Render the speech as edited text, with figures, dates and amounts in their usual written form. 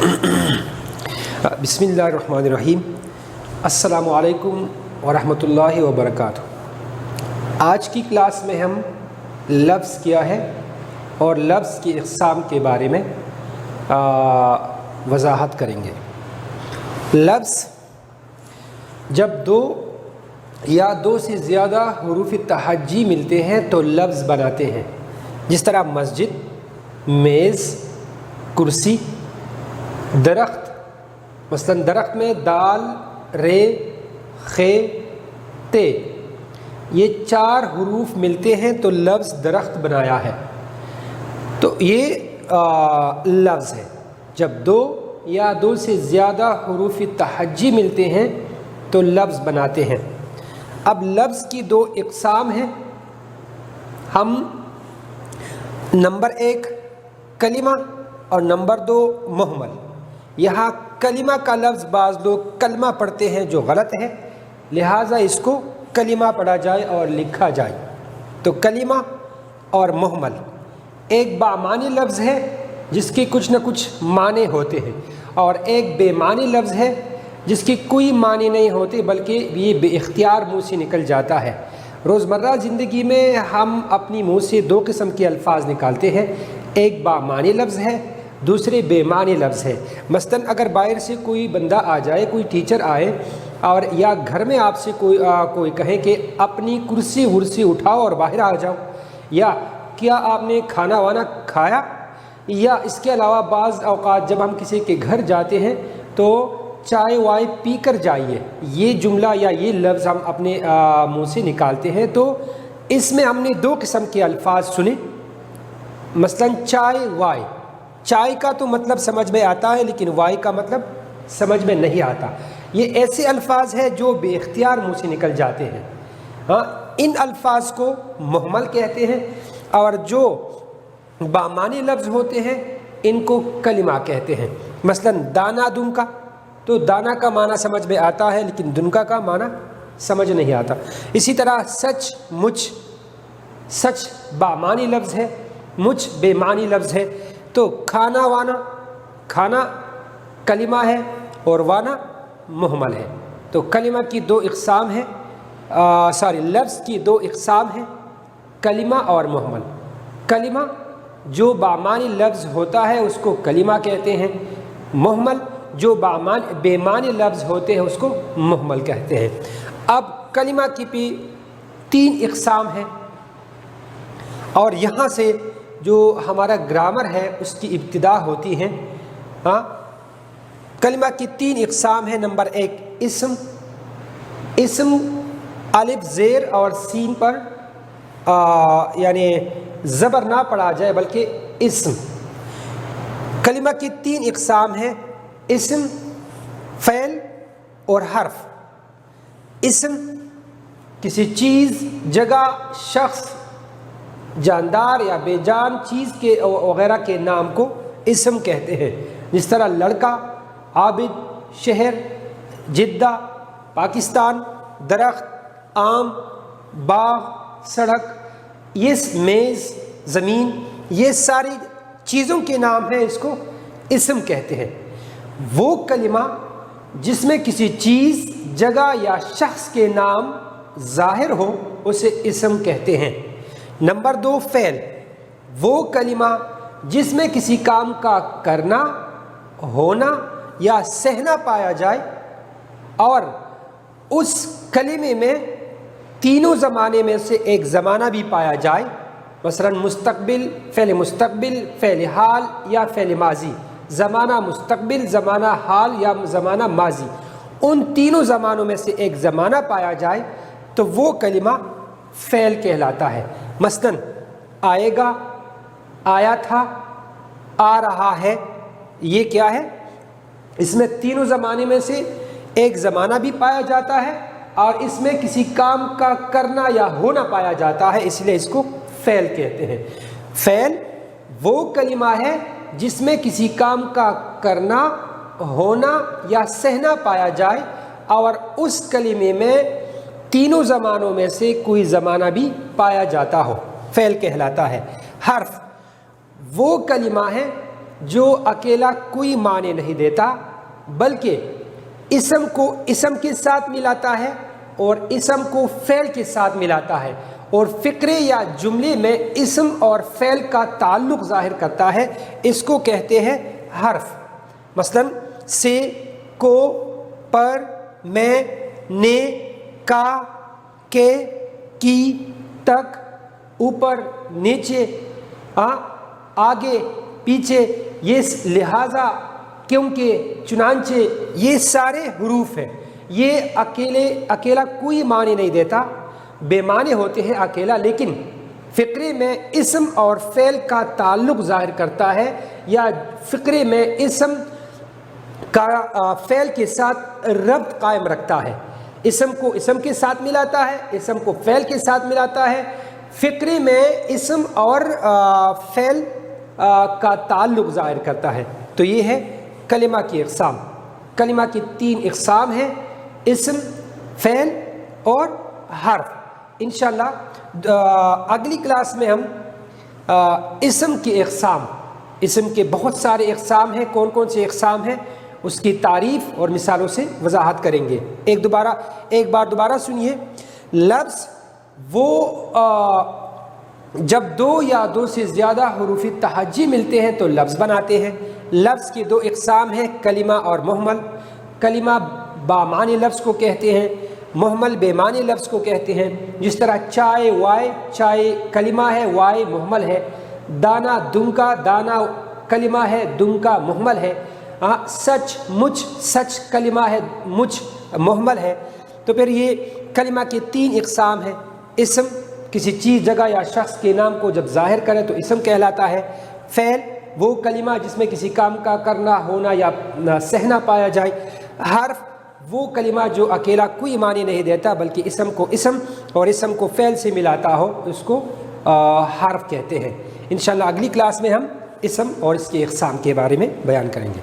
बिस्मिल्लाहिर्रहमानिर्रहीम। अस्सलामु अलैकुम वरहमतुल्लाहि वबरकातुहू। आज की क्लास में हम लफ्ज़ क्या है और लफ्ज़ की इक़साम के बारे में वजाहत करेंगे। लफ्ज़ जब दो या दो से ज़्यादा हुरूफ़ तहज्जी मिलते हैं तो लफ्ज़ बनाते हैं, जिस तरह मस्जिद, मेज़, कुर्सी, दरख्त। मसलन दरख्त में दाल, रे, खे, ते, ये चार हुरूफ मिलते हैं तो लफ्ज़ दरख्त बनाया है। तो ये लफ्ज़ है। जब दो या दो से ज़्यादा हुरूफ तहज्जी मिलते हैं तो लफ्ज़ बनाते हैं। अब लफ्ज़ की दो इक़साम हैं। हम नंबर एक कलिमा और नंबर दो मुहमल। यहाँ कलिमा का लफ्ज़ बाज़ लोग कलमा पढ़ते हैं जो गलत है, लिहाजा इसको कलिमा पढ़ा जाए और लिखा जाए। तो कलिमा और मुहमल एक बामानी लफ्ज़ है जिसके कुछ न कुछ माने होते हैं, और एक बेमानी लफ्ज़ है जिसकी कोई माने नहीं होते बल्कि ये बेइख्तियार मुँह से निकल जाता है। रोज़मर्रा ज़िंदगी में हम अपनी मुँह से दो किस्म के अल्फाज निकालते हैं, एक बामानी लफ्ज़ है, दूसरे बेमानी लफ्ज़ है। मसलन अगर बाहर से कोई बंदा आ जाए, कोई टीचर आए और या घर में आपसे कोई कहे कि अपनी कुर्सी वुर्सी उठाओ और बाहर आ जाओ, या क्या आपने खाना वाना खाया, या इसके अलावा बाज़ औक़ात जब हम किसी के घर जाते हैं तो चाय वाय पी कर जाइए, ये जुमला या ये लफ्ज़ हम अपने मुँह से निकालते हैं। तो इसमें हमने दो किस्म के अल्फाज सुने। मसलन चाय वाय, चाय का तो मतलब समझ में आता है लेकिन वाय का मतलब समझ में नहीं आता। ये ऐसे अल्फाज हैं जो बेइख्तियार मुँह से निकल जाते हैं। हाँ, इन अल्फाज को मुहमल कहते हैं, और जो बामानी लफ्ज़ होते हैं इनको कलिमा कहते हैं। मसलन दाना दुनका, तो दाना का माना समझ में आता है लेकिन दुनका का माना समझ नहीं आता। इसी तरह सच मुच, सच बामानी लफ्ज़ है, मुच बेमानी लफ्ज़ है। तो खाना वाना, खाना कलिमा है और वाना मुहमल है। तो कलिमा की दो इक़साम है, लफ्ज़ की दो इक़साम है, कलिमा और मुहमल। कलिमा जो बामानी लफ्ज़ होता है उसको कलिमा कहते हैं, मुहमल जो बेमानी लफ्ज़ होते हैं उसको मुहमल कहते हैं। अब कलिमा की भी तीन इक़साम हैं, और यहाँ से जो हमारा ग्रामर है उसकी इब्तिदा होती है। हाँ, कलिमा की तीन इक़साम है। नंबर एक इस्म, इस्म अलिफ ज़ेर और सीन पर यानी ज़बर ना पड़ा जाए बल्कि इस्म। कलिमा की तीन इक़साम है, इस्म, फ़ेल और हर्फ। इस्म किसी चीज़, जगह, शख्स, जानदार या बेजान चीज़ के वगैरह के नाम को इस्म कहते हैं। जिस तरह लड़का, आबिद, शहर, जिद्दा, पाकिस्तान, दरख्त, आम, बाग, सड़क, ये मेज़, ज़मीन, ये सारी चीज़ों के नाम हैं, इसको इस्म कहते हैं। वो कलिमा जिसमें किसी चीज़, जगह या शख्स के नाम ज़ाहिर हो उसे इस्म कहते हैं। नंबर दो फ़ेल, वो कलिमा जिसमें किसी काम का करना, होना या सहना पाया जाए, और उस कलिमे में तीनों ज़माने में से एक ज़माना भी पाया जाए। मसलन मुस्तक़बिल, फ़ेल हाल या फ़ेल माजी, ज़माना मुस्तक़बिल, ज़माना हाल या ज़माना माजी, उन तीनों ज़मानों में से एक ज़माना पाया जाए तो वो कलिमा फ़ेल कहलाता है। मसलन आएगा, आया था, आ रहा है, ये क्या है? इसमें तीनों ज़माने में से एक ज़माना भी पाया जाता है और इसमें किसी काम का करना या होना पाया जाता है, इसलिए इसको फ़ेल कहते हैं। फ़ेल वो कलिमा है जिसमें किसी काम का करना, होना या सहना पाया जाए और उस कलिमे में तीनों ज़मानों में से कोई ज़माना भी पाया जाता हो, फ़ेल कहलाता है। हर्फ वो कलिमा है جو اکیلا کوئی معنی نہیں دیتا بلکہ اسم کو اسم کے ساتھ ملاتا ہے اور اسم کو فعل کے ساتھ ملاتا ہے اور فقرے یا جملے میں اسم اور فعل کا تعلق ظاہر کرتا ہے، اس کو کہتے ہیں حرف۔ مثلا سے، کو، پر، میں، نے، کا، کے، کی، تک، اوپر، نیچے، آگے، پیچھے، یہ لہٰذا، کیونکہ، چنانچہ، یہ سارے حروف ہیں۔ یہ اکیلا کوئی معنی نہیں دیتا، بے معنی ہوتے ہیں اکیلا، لیکن فقرے میں اسم اور فعل کا تعلق ظاہر کرتا ہے یا فقرے میں اسم کا فعل کے ساتھ ربط قائم رکھتا ہے۔ اسم کو اسم کے ساتھ ملاتا ہے، اسم کو فعل کے ساتھ ملاتا ہے، فقرے میں اسم اور فعل کا تعلق ظاہر کرتا ہے۔ تو یہ ہے کلمہ کی اقسام۔ کلمہ کی 3 اقسام ہیں، اسم، فعل اور حرف۔ انشاءاللہ اگلی کلاس میں ہم اسم کی اقسام، اسم کے بہت سارے اقسام ہیں، کون کون سے اقسام ہیں اس کی تعریف اور مثالوں سے وضاحت کریں گے۔ ایک بار دوبارہ سنیے۔ لفظ وہ جب 2 یا 2 سے زیادہ حروف تہجی ملتے ہیں تو لفظ بناتے ہیں۔ لفظ کی 2 اقسام ہیں، کلمہ اور محمل۔ کلمہ بامعنی لفظ کو کہتے ہیں، محمل بے معنی لفظ کو کہتے ہیں۔ جس طرح چائے، وائے، چائے کلمہ ہے، وائے محمل ہے۔ دانا، دنکا، دانا کلمہ ہے، دنکا محمل ہے۔ سچ، مچ، سچ کلمہ ہے، مچ محمل ہے۔ تو پھر یہ کلمہ کی 3 اقسام ہیں۔ اسم کسی چیز، جگہ یا شخص کے نام کو جب ظاہر کرے تو اسم کہلاتا ہے۔ فعل وہ کلمہ جس میں کسی کام کا کرنا، ہونا یا سہنا پایا جائے۔ حرف وہ کلمہ جو اکیلا کوئی معنی نہیں دیتا بلکہ اسم کو اسم اور اسم کو فعل سے ملاتا ہو، اس کو حرف کہتے ہیں۔ انشاءاللہ اگلی کلاس میں ہم اسم اور اس کی اقسام کے بارے میں بیان کریں گے۔